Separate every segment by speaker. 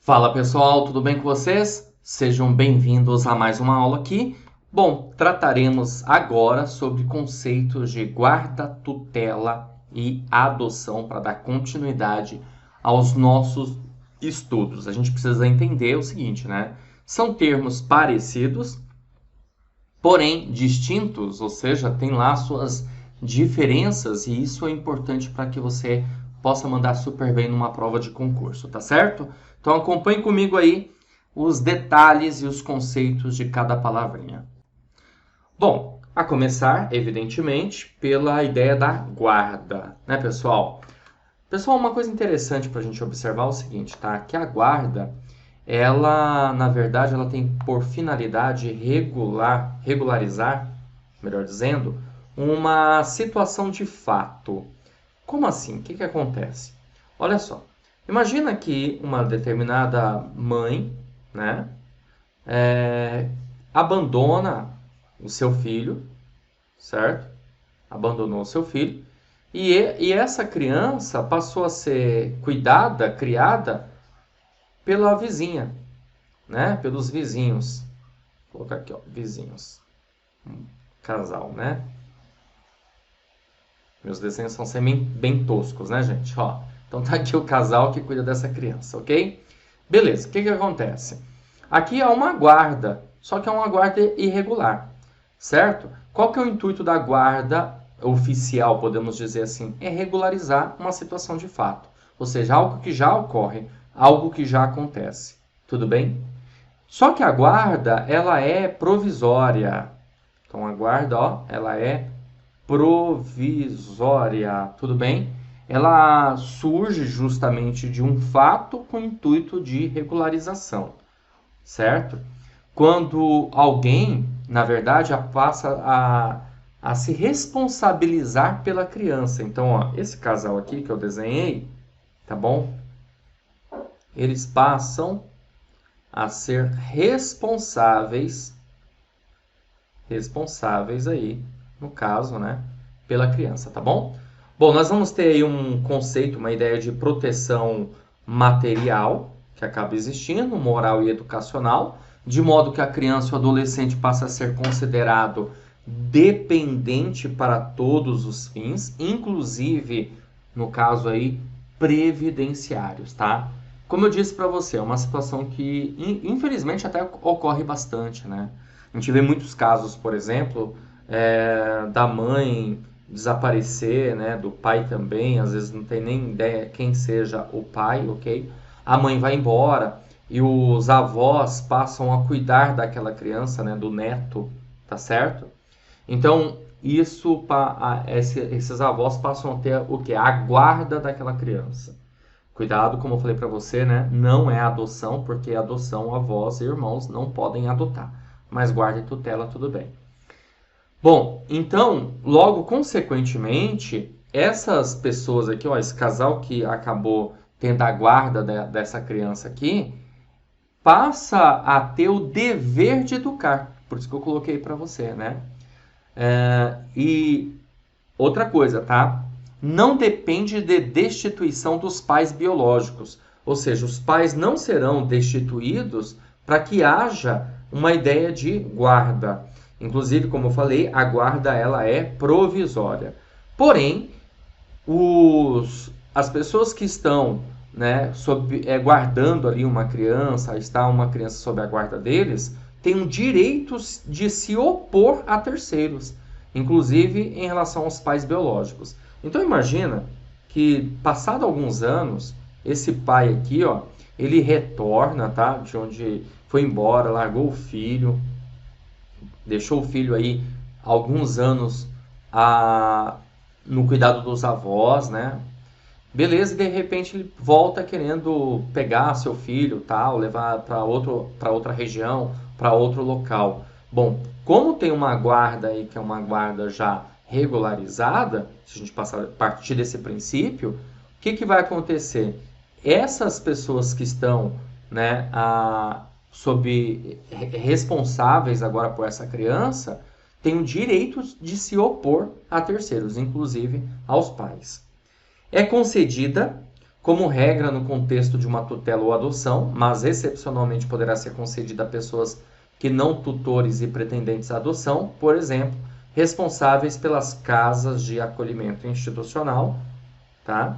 Speaker 1: Fala pessoal, tudo bem com vocês? Sejam bem-vindos a mais uma aula aqui. Bom, trataremos agora sobre conceitos de guarda, tutela e adoção para dar continuidade aos nossos estudos. A gente precisa entender o seguinte, né? São termos parecidos, porém distintos, ou seja, tem lá suas diferenças e isso é importante para que você possa mandar super bem numa prova de concurso, tá certo? Então acompanhe comigo aí os detalhes e os conceitos de cada palavrinha. Bom, a começar, evidentemente, pela ideia da guarda, né, pessoal? Pessoal, uma coisa interessante para a gente observar é o seguinte, tá? Que a guarda, ela, na verdade, ela tem por finalidade regularizar, melhor dizendo, uma situação de fato. Como assim? O que acontece? Olha só, imagina que uma determinada mãe, né, abandona o seu filho, certo? Abandonou o seu filho, e essa criança passou a ser cuidada, criada pela vizinha, né? Pelos vizinhos. Vou colocar aqui, ó, vizinhos. Casal, né? Meus desenhos são sempre bem toscos, né, gente? Ó, então tá aqui o casal que cuida dessa criança, ok? Beleza, o que acontece? Aqui há uma guarda, só que é uma guarda irregular, certo? Qual que é o intuito da guarda oficial, podemos dizer assim? É regularizar uma situação de fato, ou seja, algo que já ocorre, algo que já acontece, tudo bem? Só que a guarda, ela é provisória. Então a guarda, ó, ela é provisória, tudo bem? Ela surge justamente de um fato com o intuito de regularização, certo? Quando alguém, na verdade, passa a se responsabilizar pela criança. Então, ó, esse casal aqui que eu desenhei, tá bom? Eles passam a ser responsáveis aí, no caso, né, pela criança, tá bom? Bom, nós vamos ter aí um conceito, uma ideia de proteção material, que acaba existindo, moral e educacional, de modo que a criança ou adolescente passa a ser considerado dependente para todos os fins, inclusive, no caso aí, previdenciários, tá? Como eu disse para você, é uma situação que, infelizmente, até ocorre bastante, né? A gente vê muitos casos, por exemplo, da mãe desaparecer, né? Do pai também, às vezes não tem nem ideia quem seja o pai, ok? A mãe vai embora e os avós passam a cuidar daquela criança, né? Do neto, tá certo? Então, esses avós passam a ter o quê? A guarda daquela criança. Cuidado, como eu falei para você, né? Não é adoção, porque adoção avós e irmãos não podem adotar. Mas guarda e tutela, tudo bem. Bom, então, logo consequentemente, essas pessoas aqui, ó, esse casal que acabou tendo a guarda dessa criança aqui, passa a ter o dever de educar. Por isso que eu coloquei para você, né? E outra coisa, tá? Não depende de destituição dos pais biológicos. Ou seja, os pais não serão destituídos para que haja uma ideia de guarda. Inclusive, como eu falei, a guarda ela é provisória. Porém, as pessoas que estão, né, guardando ali uma criança, está uma criança sob a guarda deles, têm o direito de se opor a terceiros, inclusive em relação aos pais biológicos. Então imagina que, passado alguns anos, esse pai aqui, ó, ele retorna, tá, de onde foi embora, largou o filho, deixou o filho aí alguns anos no cuidado dos avós, né? Beleza, e de repente ele volta querendo pegar seu filho, tal, levar para outra região, para outro local. Bom, como tem uma guarda aí que é uma guarda já regularizada, se a gente partir desse princípio, o que vai acontecer? Essas pessoas que estão, né, responsáveis agora por essa criança têm o direito de se opor a terceiros, inclusive aos pais. É concedida como regra no contexto de uma tutela ou adoção, mas excepcionalmente poderá ser concedida a pessoas que não tutores e pretendentes à adoção, por exemplo, responsáveis pelas casas de acolhimento institucional, tá?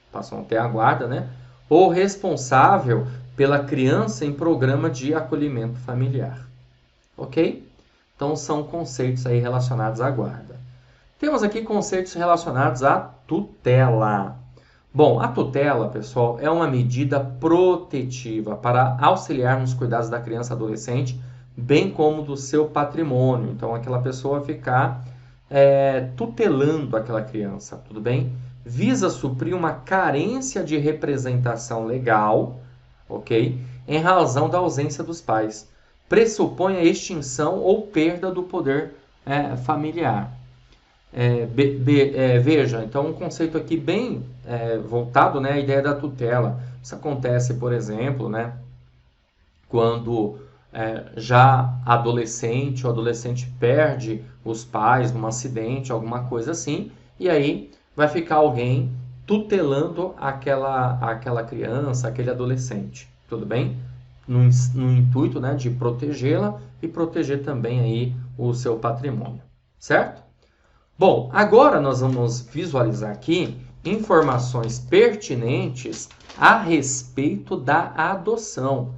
Speaker 1: Passam até a guarda, né? Ou responsável pela criança em programa de acolhimento familiar. Ok? Então são conceitos aí relacionados à guarda. Temos aqui conceitos relacionados à tutela. Bom, a tutela, pessoal, é uma medida protetiva para auxiliar nos cuidados da criança e adolescente, bem como do seu patrimônio. Então, aquela pessoa ficar tutelando aquela criança, tudo bem? Visa suprir uma carência de representação legal, ok? Em razão da ausência dos pais. Pressupõe a extinção ou perda do poder familiar. Veja, então um conceito aqui bem voltado, né, à ideia da tutela. Isso acontece, por exemplo, né, quando já adolescente, o adolescente perde os pais num acidente, alguma coisa assim, e aí vai ficar alguém tutelando aquela criança, aquele adolescente, tudo bem? No intuito, né, de protegê-la e proteger também aí o seu patrimônio, certo? Bom, agora nós vamos visualizar aqui informações pertinentes a respeito da adoção.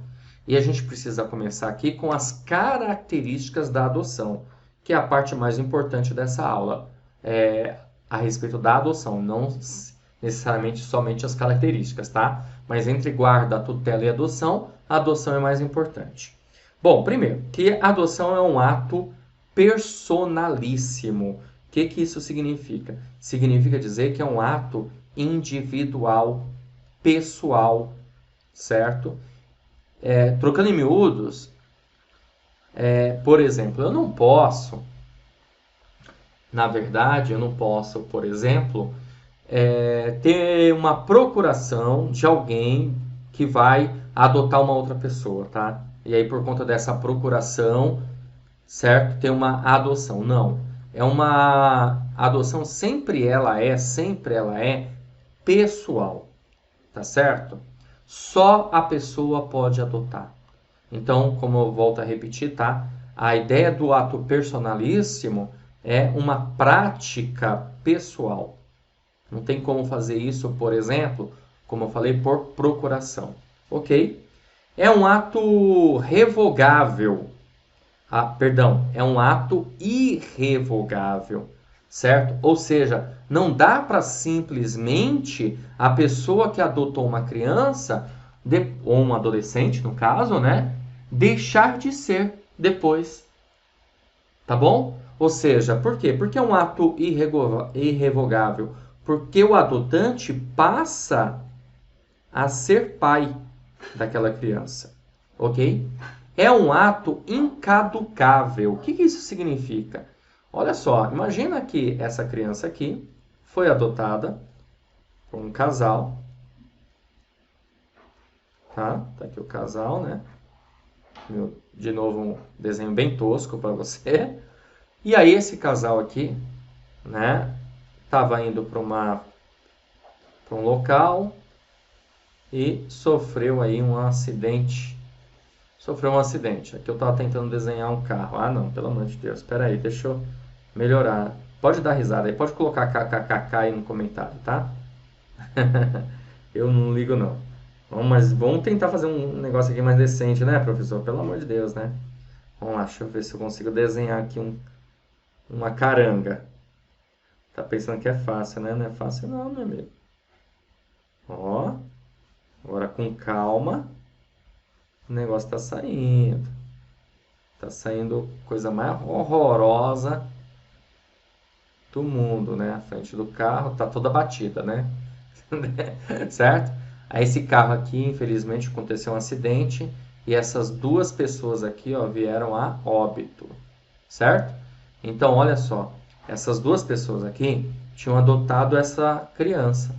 Speaker 1: E a gente precisa começar aqui com as características da adoção, que é a parte mais importante dessa aula, a respeito da adoção, não necessariamente somente as características, tá? Mas entre guarda, tutela e adoção, a adoção é mais importante. Bom, primeiro, que a adoção é um ato personalíssimo. O que isso significa? Significa dizer que é um ato individual, pessoal, certo? Trocando em miúdos, por exemplo, eu não posso, por exemplo, ter uma procuração de alguém que vai adotar uma outra pessoa, tá? E aí, por conta dessa procuração, certo? Ter uma adoção. Não. É uma adoção, sempre ela é pessoal, tá certo? Só a pessoa pode adotar. Então, como eu volto a repetir, tá? A ideia do ato personalíssimo é uma prática pessoal. Não tem como fazer isso, por exemplo, como eu falei, por procuração, ok? É um ato revogável. É um ato irrevogável, certo? Ou seja, não dá para simplesmente a pessoa que adotou uma criança, ou um adolescente, no caso, né, deixar de ser depois. Tá bom? Ou seja, por quê? Porque é um ato irrevogável. Porque o adotante passa a ser pai daquela criança, ok? É um ato incaducável. O que isso significa? Olha só, imagina que essa criança aqui foi adotada por um casal. Tá aqui o casal, né? De novo, um desenho bem tosco para você. E aí esse casal aqui, né? Estava indo para um local e sofreu aí um acidente. Aqui eu estava tentando desenhar um carro. Ah, não, pelo amor de Deus. Espera aí, deixa eu melhorar. Pode dar risada aí, pode colocar kkkk aí no comentário, tá? Eu não ligo, não. Mas vamos tentar fazer um negócio aqui mais decente, né, professor? Pelo amor de Deus, né? Vamos lá, deixa eu ver se eu consigo desenhar aqui uma caranga. Tá pensando que é fácil, né? Não é fácil não, meu amigo. Ó, agora com calma. O negócio tá saindo. Tá saindo coisa mais horrorosa do mundo, né? A frente do carro tá toda batida, né? Certo? Aí esse carro aqui, infelizmente, aconteceu um acidente e essas duas pessoas aqui, ó, vieram a óbito, certo? Então, olha só, essas duas pessoas aqui tinham adotado essa criança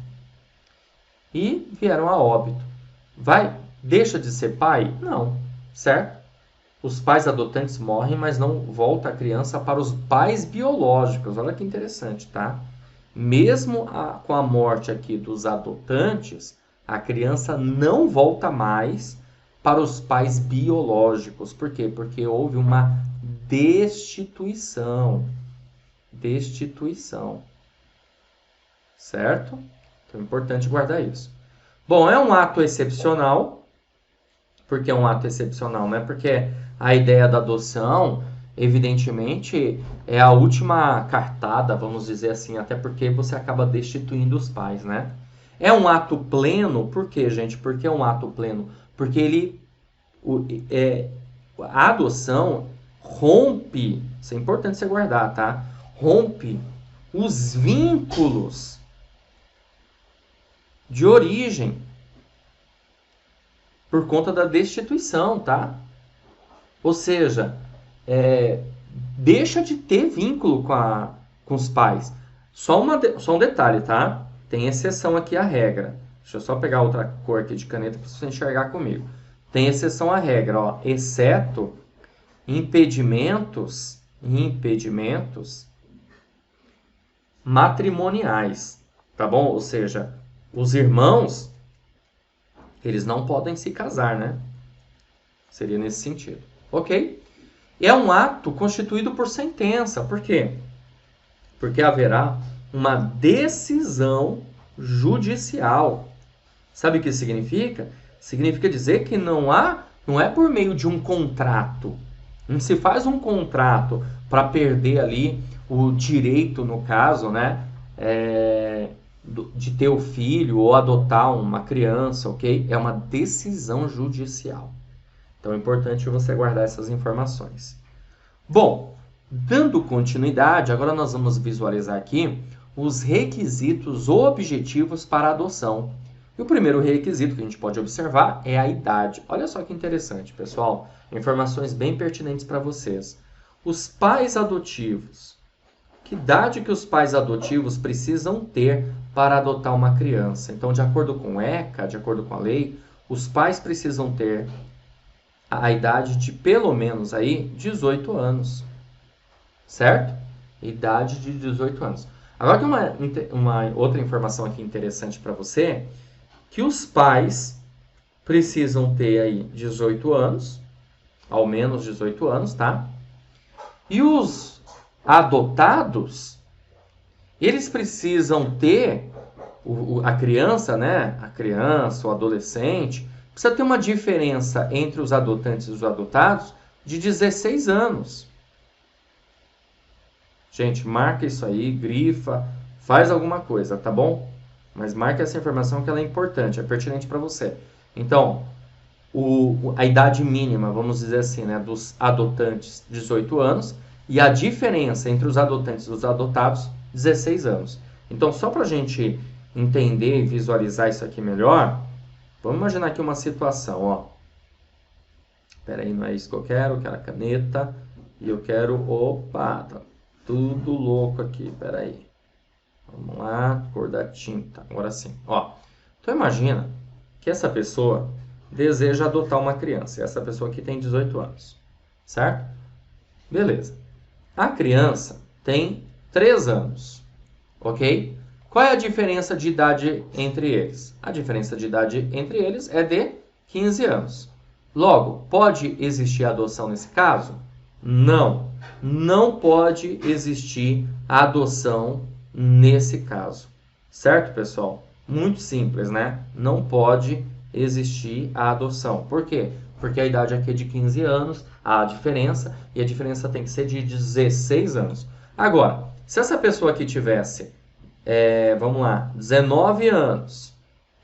Speaker 1: e vieram a óbito. Deixa de ser pai? Não, certo? Os pais adotantes morrem, mas não volta a criança para os pais biológicos. Olha que interessante, tá? Mesmo com a morte aqui dos adotantes, A criança não volta mais para os pais biológicos. Por quê? Porque houve uma destituição. Destituição. Certo? Então é importante guardar isso. Bom, é um ato excepcional. Por que é um ato excepcional? Não é porque a ideia da adoção, evidentemente, é a última cartada, vamos dizer assim, até porque você acaba destituindo os pais, né? É um ato pleno, por quê, gente? Por que é um ato pleno? Porque a adoção rompe, isso é importante você guardar, tá? Rompe os vínculos de origem por conta da destituição, tá? Ou seja, deixa de ter vínculo com os pais. Só um detalhe, tá? Tem exceção aqui à regra. Deixa eu só pegar outra cor aqui de caneta para você enxergar comigo. Tem exceção à regra, ó, exceto impedimentos matrimoniais, tá bom? Ou seja, os irmãos, eles não podem se casar, né? Seria nesse sentido, ok? É um ato constituído por sentença. Por quê? Porque haverá uma decisão judicial. Sabe o que significa? Significa dizer que não é por meio de um contrato. Não se faz um contrato para perder ali o direito, no caso, né, de ter o filho ou adotar uma criança, ok? É uma decisão judicial. Então é importante você guardar essas informações. Bom, dando continuidade, agora nós vamos visualizar aqui os requisitos objetivos para a adoção. E o primeiro requisito que a gente pode observar é a idade. Olha só que interessante, pessoal. Informações bem pertinentes para vocês. Os pais adotivos. Que idade que os pais adotivos precisam ter para adotar uma criança? Então, de acordo com o ECA, de acordo com a lei, os pais precisam ter a idade de pelo menos aí 18 anos. Certo? Idade de 18 anos. Agora tem uma outra informação aqui interessante para você, que os pais precisam ter aí 18 anos, ao menos 18 anos, tá? E os adotados, eles precisam ter, a criança, né? A criança, o adolescente, precisa ter uma diferença entre os adotantes e os adotados de 16 anos. Gente, marca isso aí, grifa, faz alguma coisa, tá bom? Mas marque essa informação que ela é importante, é pertinente para você. Então, a idade mínima, vamos dizer assim, né, dos adotantes, 18 anos, e a diferença entre os adotantes e os adotados, 16 anos. Então, só para a gente entender e visualizar isso aqui melhor, vamos imaginar aqui uma situação, ó. Espera aí, não é isso que eu quero a caneta, e eu quero, opa, tá tudo louco aqui, espera aí. Vamos lá, cor da tinta, agora sim. Ó, então imagina que essa pessoa deseja adotar uma criança. Essa pessoa aqui tem 18 anos, certo? Beleza. A criança tem 3 anos, ok? Qual é a diferença de idade entre eles? A diferença de idade entre eles é de 15 anos. Logo, pode existir adoção nesse caso? Não. Não pode existir a adoção nesse caso. Certo, pessoal? Muito simples, né? Não pode existir a adoção. Por quê? Porque a idade aqui é de 15 anos, há a diferença, e a diferença tem que ser de 16 anos. Agora, se essa pessoa aqui tivesse, vamos lá, 19 anos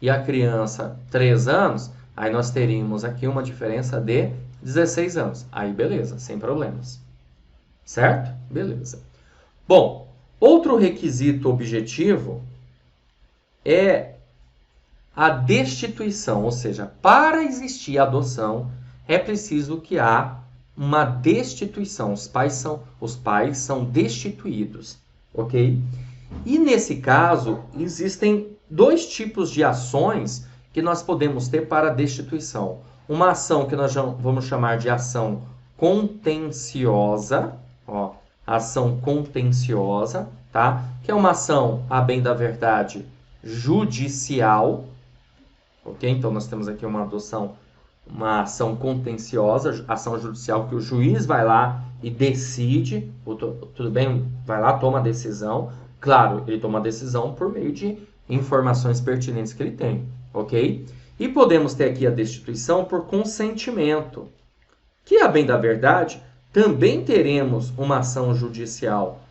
Speaker 1: e a criança 3 anos, aí nós teríamos aqui uma diferença de 16 anos. Aí beleza, sem problemas. Certo? Beleza. Bom, outro requisito objetivo é a destituição, ou seja, para existir adoção é preciso que há uma destituição. Os pais são destituídos, ok? E nesse caso existem 2 tipos de ações que nós podemos ter para a destituição. Uma ação que nós vamos chamar de ação contenciosa, ó, ação contenciosa, tá? Que é uma ação, a bem da verdade, judicial, ok? Então, nós temos aqui uma adoção, uma ação contenciosa, ação judicial que o juiz vai lá e decide, tudo bem, vai lá, toma a decisão. Claro, ele toma a decisão por meio de informações pertinentes que ele tem, ok? E podemos ter aqui a destituição por consentimento, que, a bem da verdade, também teremos uma ação judicial,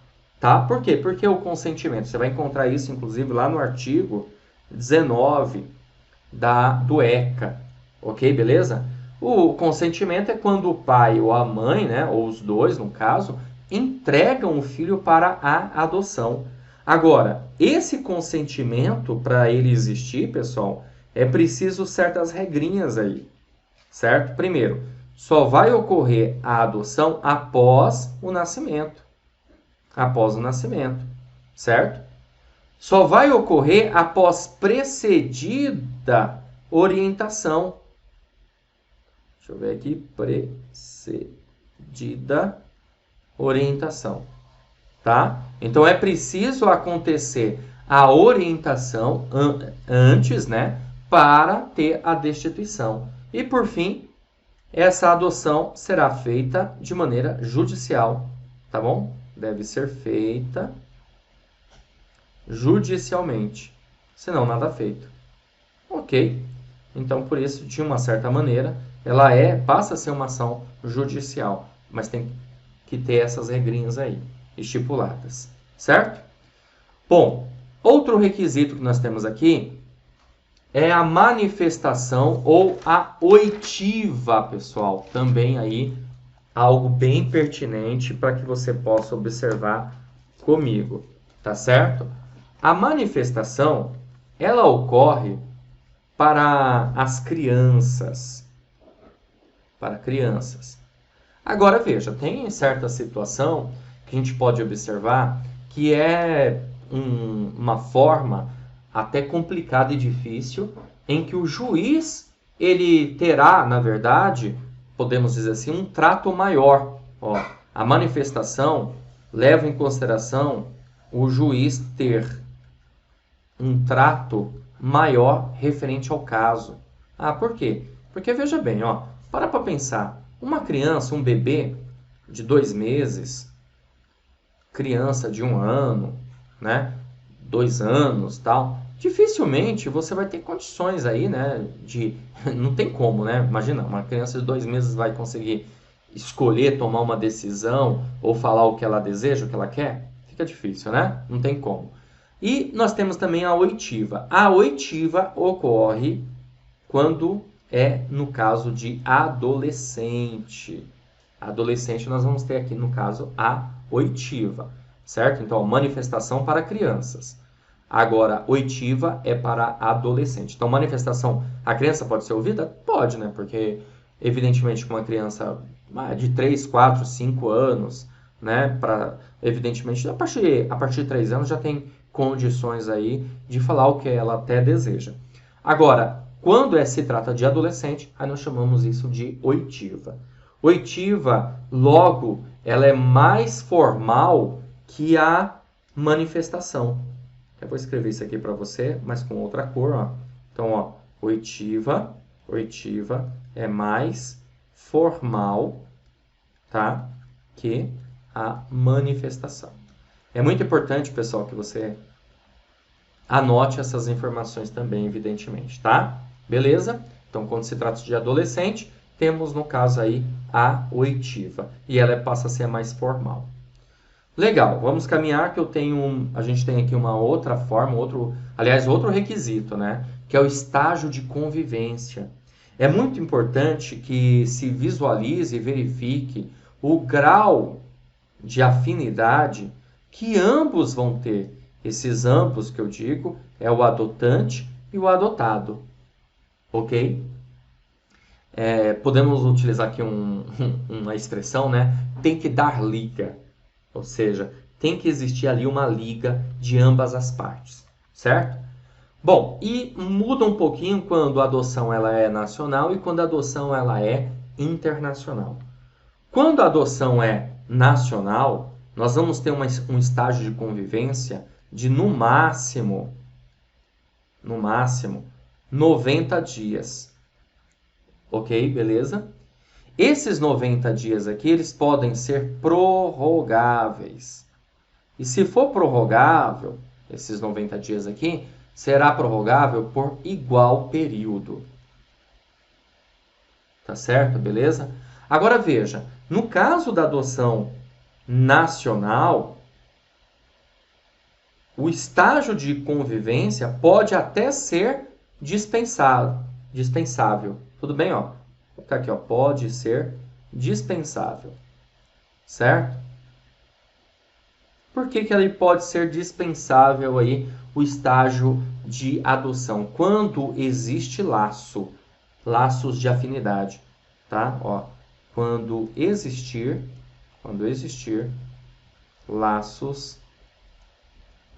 Speaker 1: tá? Por quê? Porque o consentimento, você vai encontrar isso, inclusive, lá no artigo 19 do ECA, ok? Beleza? O consentimento é quando o pai ou a mãe, né, ou os dois, no caso, entregam o filho para a adoção. Agora, esse consentimento, para ele existir, pessoal, é preciso certas regrinhas aí, certo? Primeiro, só vai ocorrer a adoção após o nascimento. Após o nascimento, certo? Só vai ocorrer após precedida orientação. Deixa eu ver aqui, precedida orientação, tá? Então é preciso acontecer a orientação antes, né, para ter a destituição. E por fim, essa adoção será feita de maneira judicial, tá bom? Deve ser feita judicialmente, senão nada feito. Ok? Então, por isso, de uma certa maneira, ela passa a ser uma ação judicial, mas tem que ter essas regrinhas aí, estipuladas, certo? Bom, outro requisito que nós temos aqui é a manifestação ou a oitiva, pessoal. Também aí algo bem pertinente para que você possa observar comigo, tá certo? A manifestação, ela ocorre para as crianças. Para crianças. Agora, veja, tem certa situação que a gente pode observar que é uma forma até complicada e difícil, em que o juiz, ele terá, na verdade, podemos dizer assim, um trato maior. Ó, a manifestação leva em consideração o juiz ter um trato maior referente ao caso. Ah, por quê? Porque, veja bem, ó, para pensar, uma criança, um bebê de 2 meses, criança de 1 ano, né, 2 anos, tal, dificilmente você vai ter condições aí, né, não tem como, né, imagina, uma criança de 2 meses vai conseguir escolher, tomar uma decisão, ou falar o que ela deseja, o que ela quer, fica difícil, né, não tem como. E nós temos também a oitiva. A oitiva ocorre quando é no caso de adolescente. Adolescente nós vamos ter aqui, no caso, a oitiva, certo? Então, manifestação para crianças. Agora, oitiva é para adolescente. Então, manifestação, a criança pode ser ouvida? Pode, né? Porque, evidentemente, com uma criança de 3, 4, 5 anos, né? Evidentemente, a partir de 3 anos já tem condições aí de falar o que ela até deseja. Agora, quando se trata de adolescente, aí nós chamamos isso de oitiva. Oitiva, logo, ela é mais formal que a manifestação. Eu vou escrever isso aqui para você, mas com outra cor, ó. Então, ó, oitiva é mais formal, tá? Que a manifestação. É muito importante, pessoal, que você anote essas informações também, evidentemente, tá? Beleza? Então, quando se trata de adolescente, temos, no caso aí, a oitiva. E ela passa a ser mais formal. Legal, vamos caminhar que a gente tem aqui uma outra forma, outro requisito, né? Que é o estágio de convivência. É muito importante que se visualize e verifique o grau de afinidade que ambos vão ter. Esses ambos que eu digo é o adotante e o adotado, ok? Podemos utilizar aqui uma expressão, né? Tem que dar liga, ou seja, tem que existir ali uma liga de ambas as partes, certo? Bom, e muda um pouquinho quando a adoção ela é nacional e quando a adoção ela é internacional. Quando a adoção é nacional, nós vamos ter um estágio de convivência de no máximo 90 dias. Ok, beleza? Esses 90 dias aqui, eles podem ser prorrogáveis. E se for prorrogável, esses 90 dias aqui, será prorrogável por igual período. Tá certo? Beleza? Agora veja, no caso da adoção nacional, o estágio de convivência pode até ser dispensável. Tudo bem, ó? Vou colocar aqui, ó, pode ser dispensável. Certo? Por que ele pode ser dispensável aí o estágio de adoção? Quando existe laços de afinidade, tá? Ó, quando existir laços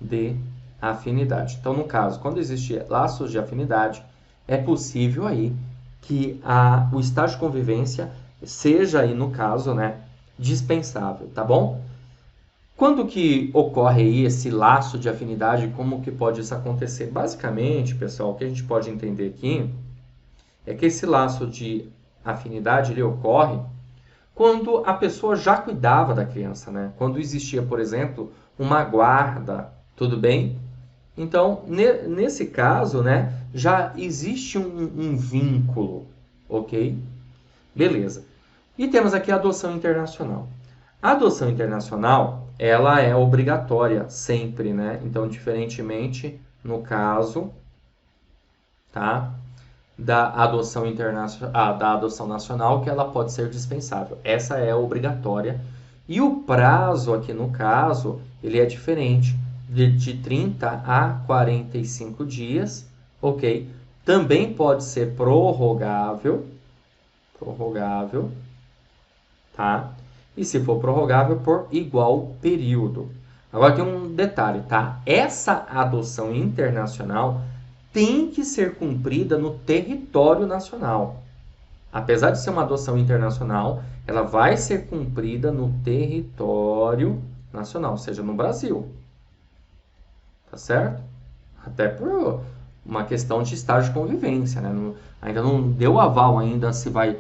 Speaker 1: de afinidade. Então, no caso, quando existir laços de afinidade, é possível aí que o estágio de convivência seja aí, no caso, né, dispensável, tá bom? Quando que ocorre aí esse laço de afinidade? Como que pode isso acontecer? Basicamente, pessoal, o que a gente pode entender aqui é que esse laço de afinidade ele ocorre quando a pessoa já cuidava da criança, né? Quando existia, por exemplo, uma guarda, tudo bem? Então, nesse caso, né, já existe um vínculo, ok? Beleza. E temos aqui a adoção internacional. A adoção internacional, ela é obrigatória sempre, né? Então, diferentemente, no caso, tá? Da adoção da adoção nacional, que ela pode ser dispensável. Essa é obrigatória. E o prazo aqui no caso, ele é diferente, de 30 a 45 dias, ok? Também pode ser prorrogável, tá? E se for prorrogável, por igual período. Agora tem um detalhe, tá? Essa adoção internacional tem que ser cumprida no território nacional. Apesar de ser uma adoção internacional, ela vai ser cumprida no território nacional, ou seja, no Brasil. Tá certo? Até por uma questão de estágio de convivência, né? Ainda não deu aval ainda se vai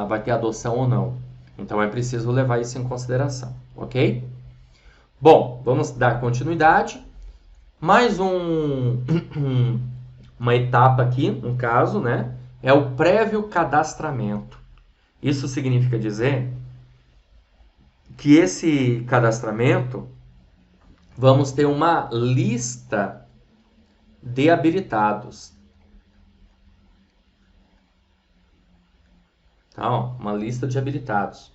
Speaker 1: vai ter adoção ou não. Então é preciso levar isso em consideração, ok? Bom, vamos dar continuidade. Mais uma etapa aqui, no caso, né? É o prévio cadastramento. Isso significa dizer que esse cadastramento, vamos ter uma lista de habilitados. Tá? Uma lista de habilitados.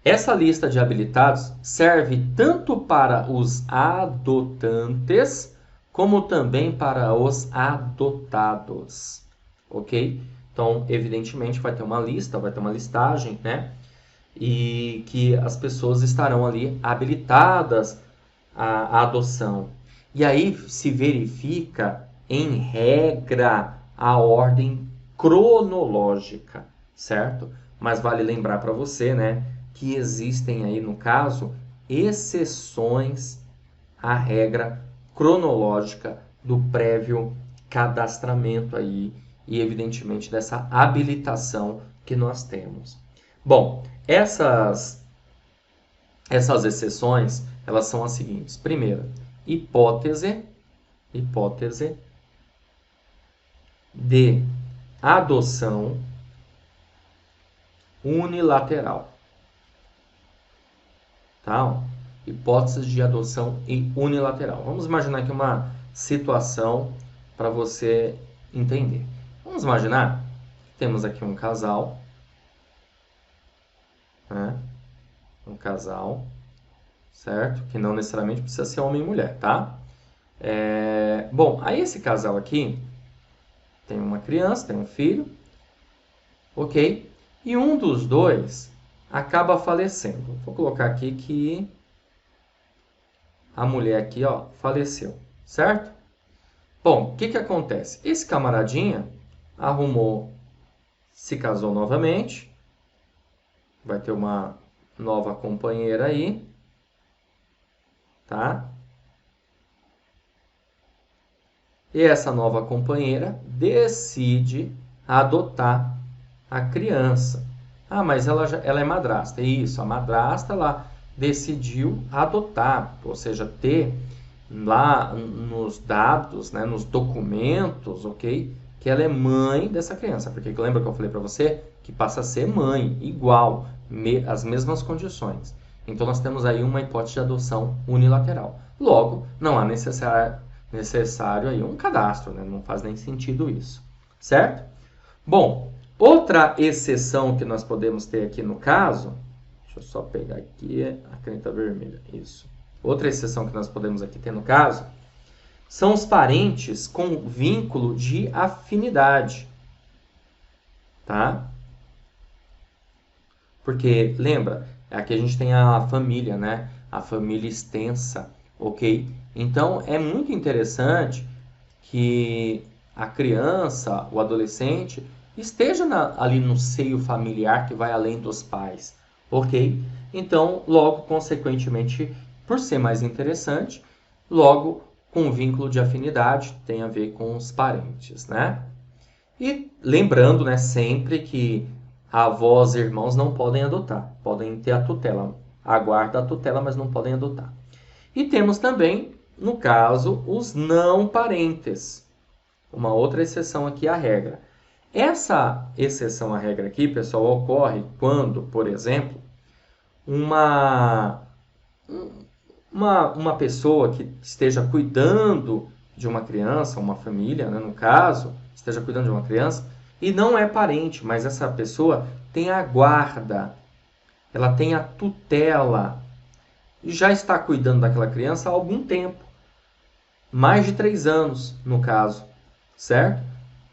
Speaker 1: Essa lista de habilitados serve tanto para os adotantes, como também para os adotados. Ok? Então, evidentemente, vai ter uma lista, vai ter uma listagem, né? E que as pessoas estarão ali habilitadas à adoção. E aí se verifica, em regra, a ordem cronológica, certo? Mas vale lembrar para você, né, que existem aí, no caso, exceções à regra cronológica do prévio cadastramento aí e, evidentemente, dessa habilitação que nós temos. Bom, essas exceções, elas são as seguintes. Primeiro, hipótese de adoção unilateral. Tá? Hipótese de adoção unilateral. Vamos imaginar aqui uma situação para você entender. Vamos imaginar que temos aqui um casal, né? Um casal, certo? Que não necessariamente precisa ser homem e mulher, tá? Bom, aí esse casal aqui tem uma criança, tem um filho, ok? E um dos dois acaba falecendo. Vou colocar aqui que a mulher aqui, ó, faleceu, certo? Bom, o que acontece? Esse camaradinha se casou novamente, vai ter uma nova companheira aí, tá? E essa nova companheira decide adotar a criança. Ah, mas ela é madrasta. Isso, a madrasta ela decidiu adotar, ou seja, ter lá nos dados, né, nos documentos, ok? Que ela é mãe dessa criança. Porque lembra que eu falei para você que passa a ser mãe, igual, as mesmas condições. Então nós temos aí uma hipótese de adoção unilateral. Logo, não há necessário aí um cadastro, né? Não faz nem sentido isso, certo? Bom, outra exceção que nós podemos ter aqui no caso, deixa eu só pegar aqui a caneta vermelha, isso. Outra exceção que nós podemos aqui ter no caso são os parentes com vínculo de afinidade, tá? Porque, lembra, aqui a gente tem a família, né? A família extensa, ok? Então, é muito interessante que a criança, o adolescente, esteja ali no seio familiar que vai além dos pais, ok? Então, logo, consequentemente, por ser mais interessante, logo, com vínculo de afinidade, tem a ver com os parentes, né? E lembrando, né, sempre que avós e irmãos não podem adotar, podem ter a tutela, a guarda a tutela, mas não podem adotar. E temos também, no caso, os não parentes. Uma outra exceção aqui à regra. Essa exceção à regra aqui, pessoal, ocorre quando, por exemplo, uma pessoa que esteja cuidando de uma criança, uma família, né, no caso, esteja cuidando de uma criança, e não é parente, mas essa pessoa tem a guarda, ela tem a tutela, e já está cuidando daquela criança há algum tempo. Mais de 3 anos, no caso, certo?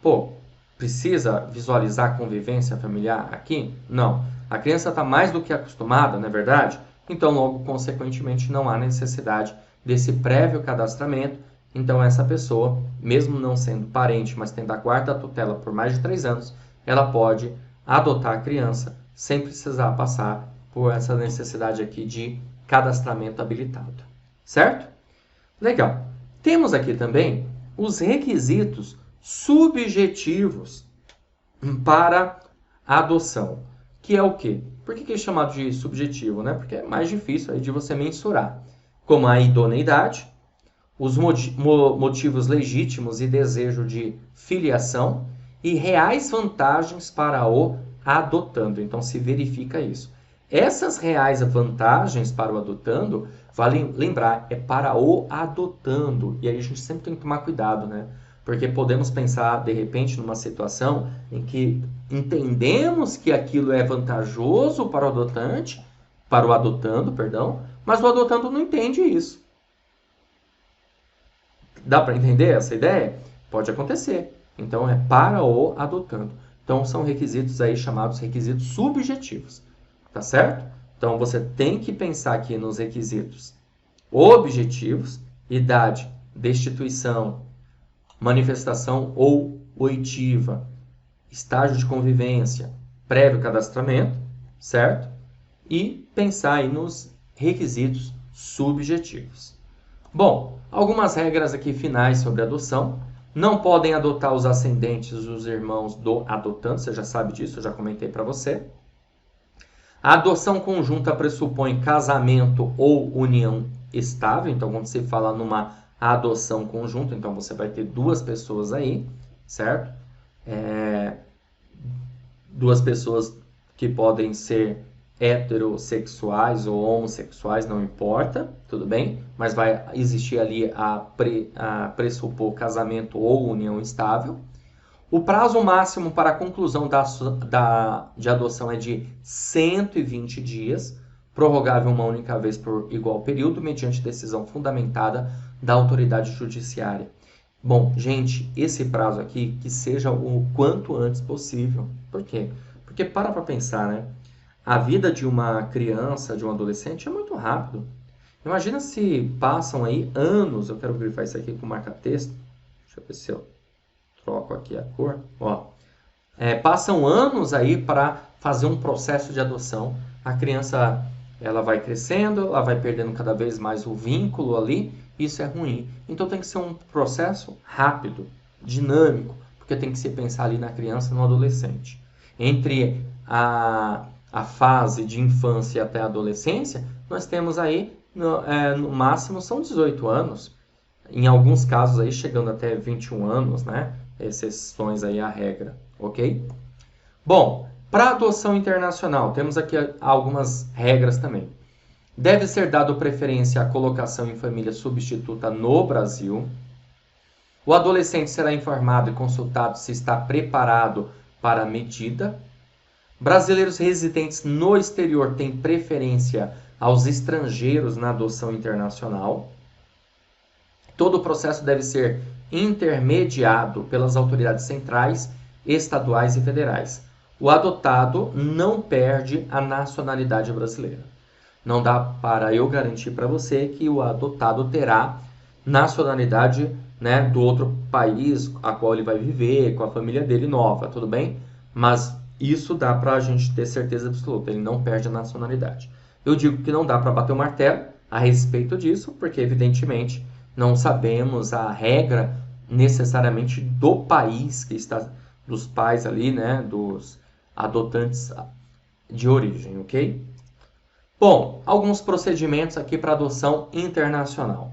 Speaker 1: Pô, precisa visualizar a convivência familiar aqui? Não. A criança está mais do que acostumada, não é verdade? Então, logo, consequentemente, não há necessidade desse prévio cadastramento. Então, essa pessoa, mesmo não sendo parente, mas tendo a guarda tutela por mais de 3 anos, ela pode adotar a criança sem precisar passar por essa necessidade aqui de cadastramento habilitado. Certo? Legal. Temos aqui também os requisitos subjetivos para a adoção, que é o quê? Por que é chamado de subjetivo, né? Porque é mais difícil aí de você mensurar, como a idoneidade, os motivos legítimos e desejo de filiação e reais vantagens para o adotando. Então se verifica isso. Essas reais vantagens para o adotando, vale lembrar, é para o adotando. E aí a gente sempre tem que tomar cuidado, né? Porque podemos pensar, de repente, numa situação em que entendemos que aquilo é vantajoso para o adotante, para o adotando, perdão, mas o adotando não entende isso. Dá para entender essa ideia? Pode acontecer. Então, é para o adotando. Então, são requisitos aí chamados requisitos subjetivos. Tá certo? Então, você tem que pensar aqui nos requisitos objetivos, idade, destituição, manifestação ou oitiva, estágio de convivência, prévio cadastramento, certo? E pensar aí nos requisitos subjetivos. Bom, algumas regras aqui finais sobre adoção. Não podem adotar os ascendentes os irmãos do adotando, você já sabe disso, eu já comentei para você. A adoção conjunta pressupõe casamento ou união estável. Então, quando se fala numa adoção conjunta, então você vai ter duas pessoas aí, certo? Duas pessoas que podem ser heterossexuais ou homossexuais, não importa, tudo bem? Mas vai existir ali a pressupor casamento ou união estável. O prazo máximo para a conclusão de adoção é de 120 dias, prorrogável uma única vez por igual período, mediante decisão fundamentada da autoridade judiciária. Bom, gente, esse prazo aqui que seja o quanto antes possível. Por quê? Porque para pensar, né? A vida de uma criança, de um adolescente é muito rápido. Imagina se passam aí anos, eu quero grifar isso aqui com marca-texto. Deixa eu ver se eu troco aqui a cor. Ó, passam anos aí para fazer um processo de adoção. A criança ela vai crescendo, ela vai perdendo cada vez mais o vínculo ali. isso é ruim. Então tem que ser um processo rápido, dinâmico, porque tem que se pensar ali na criança e no adolescente. Entre a fase de infância até a adolescência, nós temos aí, no máximo, são 18 anos. Em alguns casos aí chegando até 21 anos, né? Exceções aí à regra, ok? Bom, para adoção internacional, temos aqui algumas regras também. Deve ser dado preferência à colocação em família substituta no Brasil. O adolescente será informado e consultado se está preparado para a medida. Brasileiros residentes no exterior têm preferência aos estrangeiros na adoção internacional. Todo o processo deve ser intermediado pelas autoridades centrais, estaduais e federais. O adotado não perde a nacionalidade brasileira. Não dá para eu garantir para você que o adotado terá nacionalidade, né, do outro país a qual ele vai viver, com a família dele nova, tudo bem? Mas isso dá para a gente ter certeza absoluta, ele não perde a nacionalidade. Eu digo que não dá para bater o martelo a respeito disso, porque evidentemente não sabemos a regra necessariamente do país que está, dos pais ali, né, dos adotantes de origem, ok? Bom, alguns procedimentos aqui para adoção internacional.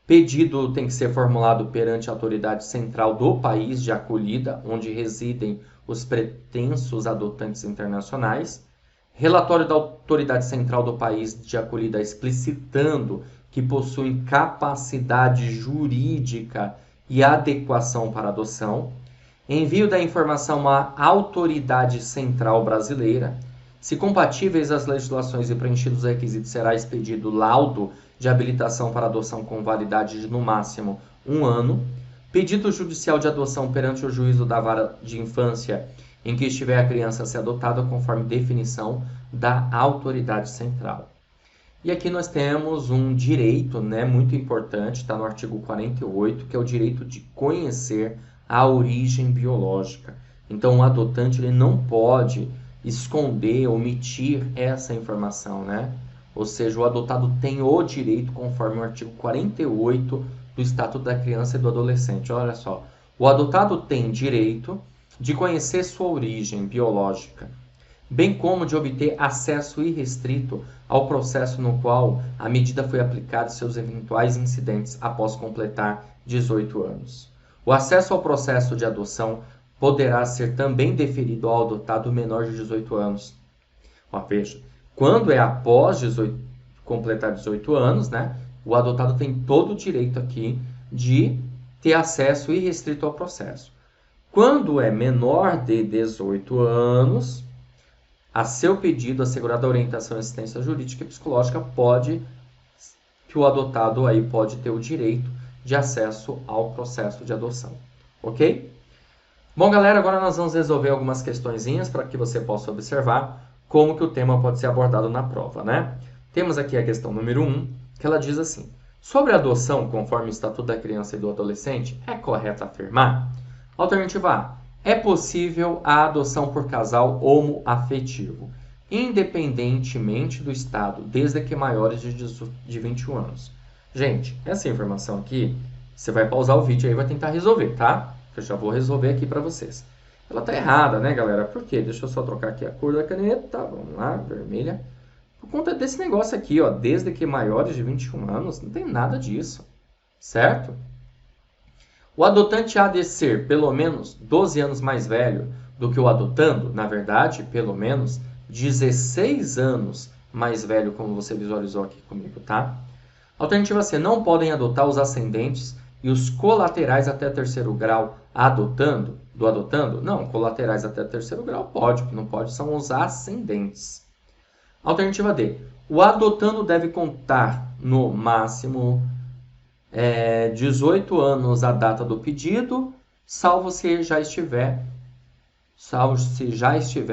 Speaker 1: Pedido tem que ser formulado perante a autoridade central do país de acolhida, onde residem os pretensos adotantes internacionais. Relatório da autoridade central do país de acolhida explicitando que possuem capacidade jurídica e adequação para adoção. Envio da informação à autoridade central brasileira. Se compatíveis as legislações e preenchidos os requisitos, será expedido laudo de habilitação para adoção com validade de, no máximo, 1 ano. Pedido judicial de adoção perante o juízo da vara de infância em que estiver a criança a ser adotada, conforme definição da autoridade central. E aqui nós temos um direito, né, muito importante, está no artigo 48, que é o direito de conhecer a origem biológica. Então, o adotante ele não pode esconder, omitir essa informação, né? Ou seja, o adotado tem o direito, conforme o artigo 48 do Estatuto da Criança e do Adolescente. Olha só, o adotado tem direito de conhecer sua origem biológica, bem como de obter acesso irrestrito ao processo no qual a medida foi aplicada e seus eventuais incidentes após completar 18 anos. O acesso ao processo de adoção poderá ser também deferido ao adotado menor de 18 anos. Ó, veja, quando é após completar 18 anos, né, o adotado tem todo o direito aqui de ter acesso irrestrito ao processo. Quando é menor de 18 anos, a seu pedido, assegurada a orientação, assistência jurídica e psicológica, que o adotado aí pode ter o direito de acesso ao processo de adoção, ok? Bom, galera, agora nós vamos resolver algumas questõezinhas para que você possa observar como que o tema pode ser abordado na prova, né? Temos aqui a questão número 1, que ela diz assim: sobre a adoção, conforme o Estatuto da Criança e do Adolescente, é correto afirmar? Alternativa A: é possível a adoção por casal homoafetivo, independentemente do estado, desde que maiores de 21 anos. Gente, essa informação aqui, você vai pausar o vídeo aí e vai tentar resolver, tá? Eu já vou resolver aqui para vocês. Ela tá errada, né, galera? Por quê? Deixa eu só trocar aqui a cor da caneta. Vamos lá, vermelha. Por conta desse negócio aqui, ó, desde que maiores de 21 anos, não tem nada disso, certo? O adotante há de ser pelo menos 12 anos mais velho do que o adotando, na verdade, pelo menos 16 anos mais velho, como você visualizou aqui comigo, tá? Alternativa C: não podem adotar os ascendentes e os colaterais até 3º grau adotando? Não, colaterais até 3º grau pode, o que não pode são os ascendentes. Alternativa D: o adotando deve contar no máximo 18 anos a data do pedido, salvo se já estiver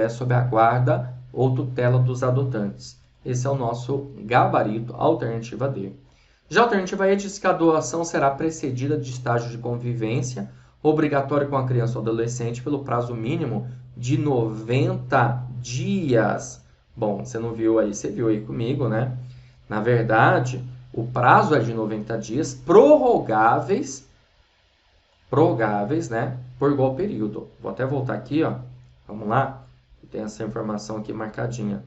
Speaker 1: sob a guarda ou tutela dos adotantes. Esse é o nosso gabarito, alternativa D. Já a alternativa E diz que a doação será precedida de estágio de convivência obrigatório com a criança ou adolescente pelo prazo mínimo de 90 dias. Bom, você não viu aí, você viu aí comigo, né? Na verdade, O prazo é de 90 dias, prorrogáveis, né, por igual período. Vou até voltar aqui, ó. Vamos lá. Tem essa informação aqui marcadinha.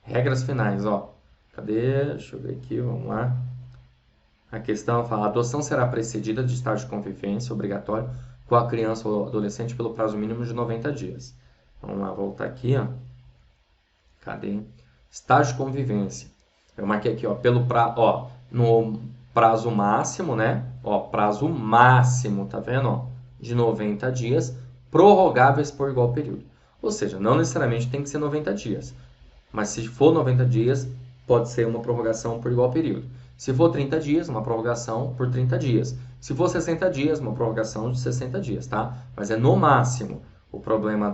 Speaker 1: Regras finais, ó. Cadê? Deixa eu ver aqui, vamos lá. A questão fala: a adoção será precedida de estágio de convivência obrigatório com a criança ou adolescente pelo prazo mínimo de 90 dias. Vamos lá, voltar aqui, ó. Cadê? Estágio de convivência. Eu marquei aqui, ó, no prazo máximo, né? Ó, prazo máximo, tá vendo, ó? De 90 dias, prorrogáveis por igual período. Ou seja, não necessariamente tem que ser 90 dias. Mas se for 90 dias, pode ser uma prorrogação por igual período. Se for 30 dias, uma prorrogação por 30 dias. Se for 60 dias, uma prorrogação de 60 dias, tá? Mas é no máximo. O problema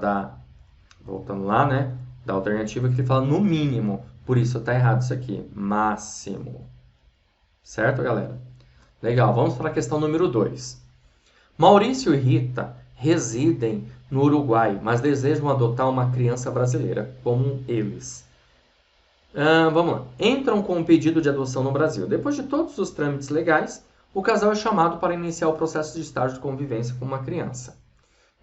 Speaker 1: voltando lá, né? Da alternativa que ele fala no mínimo. Por isso tá errado isso aqui. Máximo. Certo, galera? Legal, vamos para a questão número 2. Maurício e Rita residem no Uruguai, mas desejam adotar uma criança brasileira, como eles. Vamos lá. Entram com um pedido de adoção no Brasil. Depois de todos os trâmites legais, o casal é chamado para iniciar o processo de estágio de convivência com uma criança.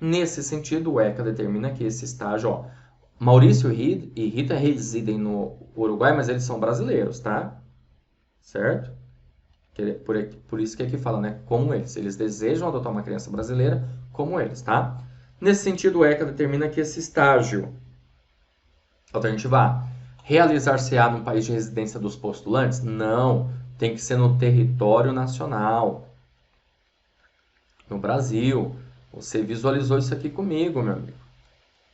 Speaker 1: Nesse sentido, o ECA determina que esse estágio, ó, Maurício e Rita residem no Uruguai, mas eles são brasileiros, tá? Certo? Por isso que aqui fala, né? Como eles. Eles desejam adotar uma criança brasileira como eles, tá? Nesse sentido, o ECA determina que esse estágio, alternativa A, realizar-se-á no país de residência dos postulantes? Não, tem que ser no território nacional, no Brasil. Você visualizou isso aqui comigo, meu amigo,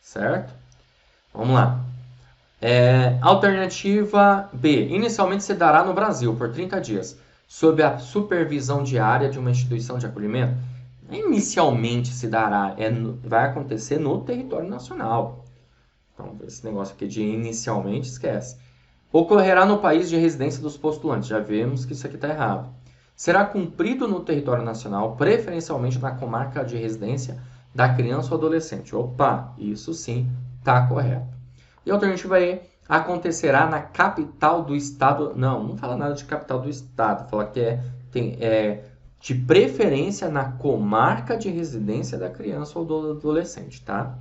Speaker 1: certo? Vamos lá. Alternativa B, inicialmente se dará no Brasil por 30 dias, sob a supervisão diária de uma instituição de acolhimento. Inicialmente se dará, vai acontecer no território nacional. Então, esse negócio aqui de inicialmente, esquece. Ocorrerá no país de residência dos postulantes. Já vemos que isso aqui está errado. Será cumprido no território nacional, preferencialmente na comarca de residência da criança ou adolescente. Opa, isso sim está correto. E a alternativa E, acontecerá na capital do estado. Não fala nada de capital do estado. Fala que é de preferência na comarca de residência da criança ou do adolescente, tá?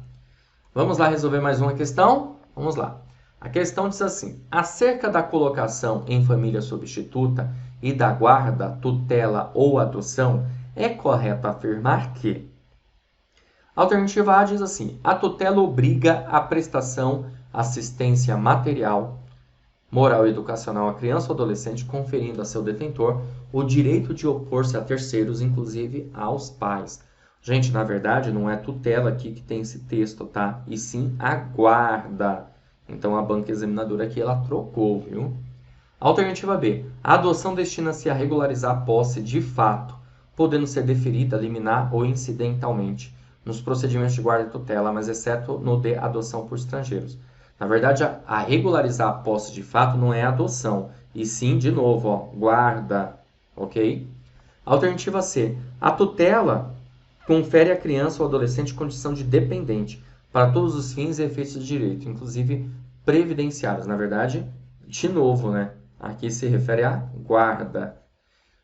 Speaker 1: Vamos lá resolver mais uma questão? Vamos lá. A questão diz assim: acerca da colocação em família substituta e da guarda, tutela ou adoção, é correto afirmar que... A alternativa A diz assim: a tutela obriga a prestação, assistência material, moral e educacional à criança ou adolescente, conferindo a seu detentor o direito de opor-se a terceiros, inclusive aos pais. Gente, na verdade, não é tutela aqui que tem esse texto, tá? E sim a guarda. Então, a banca examinadora aqui, ela trocou, viu? Alternativa B. A adoção destina-se a regularizar a posse de fato, podendo ser deferida, liminar ou incidentalmente, nos procedimentos de guarda e tutela, mas exceto no de adoção por estrangeiros. Na verdade, a regularizar a posse de fato não é adoção, e sim, de novo, ó, guarda, ok? Alternativa C. A tutela confere à criança ou adolescente condição de dependente para todos os fins e efeitos de direito, inclusive previdenciários. Na verdade, de novo, né? Aqui se refere à guarda.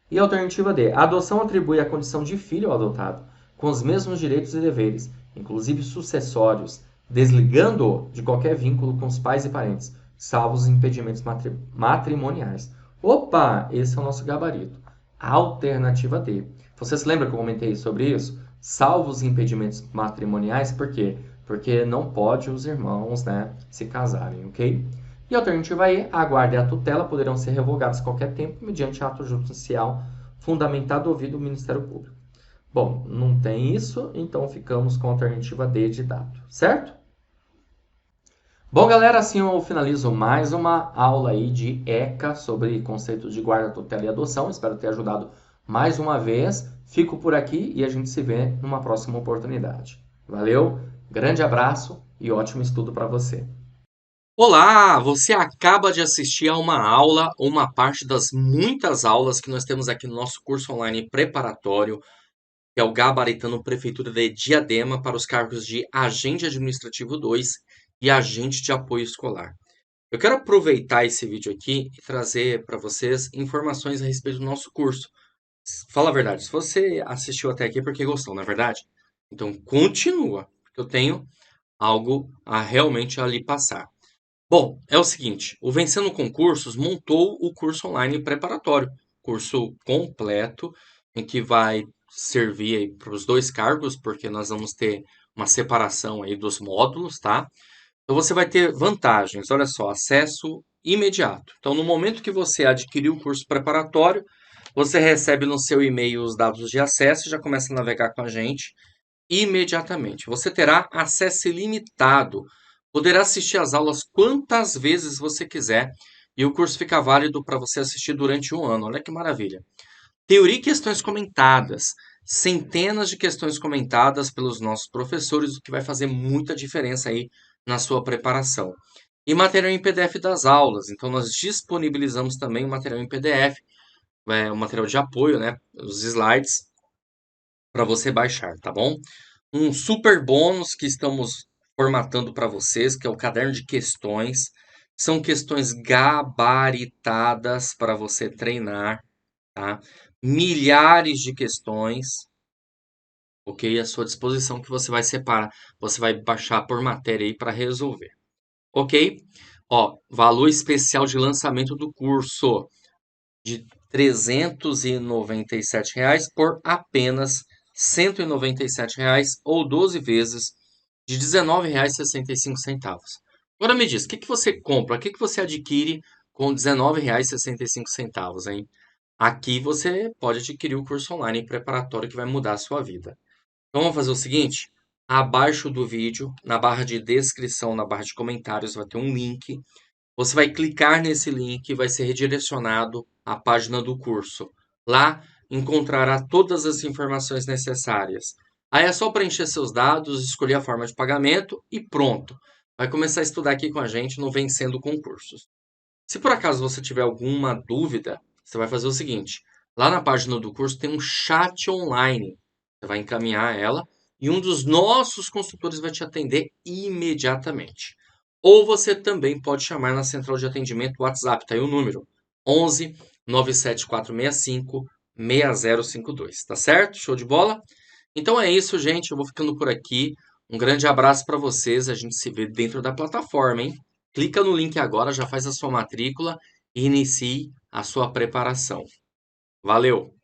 Speaker 1: E a alternativa D. A adoção atribui a condição de filho ao adotado, com os mesmos direitos e deveres, inclusive sucessórios, desligando-o de qualquer vínculo com os pais e parentes, salvo os impedimentos matrimoniais. Opa, esse é o nosso gabarito. Alternativa D. Você se lembra que eu comentei sobre isso? Salvo os impedimentos matrimoniais, por quê? Porque não pode os irmãos, né, se casarem, ok? E a alternativa E, a guarda e a tutela poderão ser revogados a qualquer tempo mediante ato judicial fundamentado ouvido o Ministério Público. Bom, não tem isso, então ficamos com a alternativa D de dado, certo? Bom, galera, assim eu finalizo mais uma aula aí de ECA sobre conceitos de guarda, tutela e adoção. Espero ter ajudado mais uma vez. Fico por aqui e a gente se vê numa próxima oportunidade. Valeu, grande abraço e ótimo estudo para você. Olá, você acaba de assistir a uma aula, ou uma parte das muitas aulas que nós temos aqui no nosso curso online preparatório, que é o Gabaritano Prefeitura de Diadema para os cargos de Agente Administrativo 2 e Agente de Apoio Escolar. Eu quero aproveitar esse vídeo aqui e trazer para vocês informações a respeito do nosso curso. Fala a verdade, se você assistiu até aqui é porque gostou, não é verdade? Então continua, porque eu tenho algo a realmente a lhe passar. Bom, é o seguinte, o Vencendo Concursos montou o curso online preparatório, curso completo, em que vai servir para os dois cargos, porque nós vamos ter uma separação aí dos módulos, tá? Então você vai ter vantagens, olha só, acesso imediato. Então, no momento que você adquirir o curso preparatório, você recebe no seu e-mail os dados de acesso e já começa a navegar com a gente imediatamente. Você terá acesso ilimitado, poderá assistir às aulas quantas vezes você quiser e o curso fica válido para você assistir durante um ano. Olha que maravilha. Teoria e questões comentadas. Centenas de questões comentadas pelos nossos professores, o que vai fazer muita diferença aí na sua preparação. E material em PDF das aulas. Então, nós disponibilizamos também o material em PDF, o material de apoio, né? Os slides, para você baixar, tá bom? Um super bônus que estamos formatando para vocês, que é o caderno de questões. São questões gabaritadas para você treinar, tá? Milhares de questões, ok? À sua disposição que você vai separar, você vai baixar por matéria aí para resolver, ok? Ó, valor especial de lançamento do curso de R$ 397 por apenas R$ 197 ou 12 vezes de R$ 19,65. Agora me diz, o que que você compra, o que que você adquire com R$ 19,65, hein? Aqui você pode adquirir o curso online preparatório que vai mudar a sua vida. Então vamos fazer o seguinte: abaixo do vídeo, na barra de descrição, na barra de comentários, vai ter um link. Você vai clicar nesse link e vai ser redirecionado à página do curso. Lá encontrará todas as informações necessárias. Aí é só preencher seus dados, escolher a forma de pagamento e pronto. Vai começar a estudar aqui com a gente no Vencendo Concursos. Se por acaso você tiver alguma dúvida, você vai fazer o seguinte: lá na página do curso tem um chat online. Você vai encaminhar ela e um dos nossos consultores vai te atender imediatamente. Ou você também pode chamar na central de atendimento WhatsApp, tá aí o número 11 97465 6052, tá certo? Show de bola? Então é isso, gente. Eu vou ficando por aqui. Um grande abraço para vocês. A gente se vê dentro da plataforma, hein? Clica no link agora, já faz a sua matrícula e inicie a sua preparação. Valeu!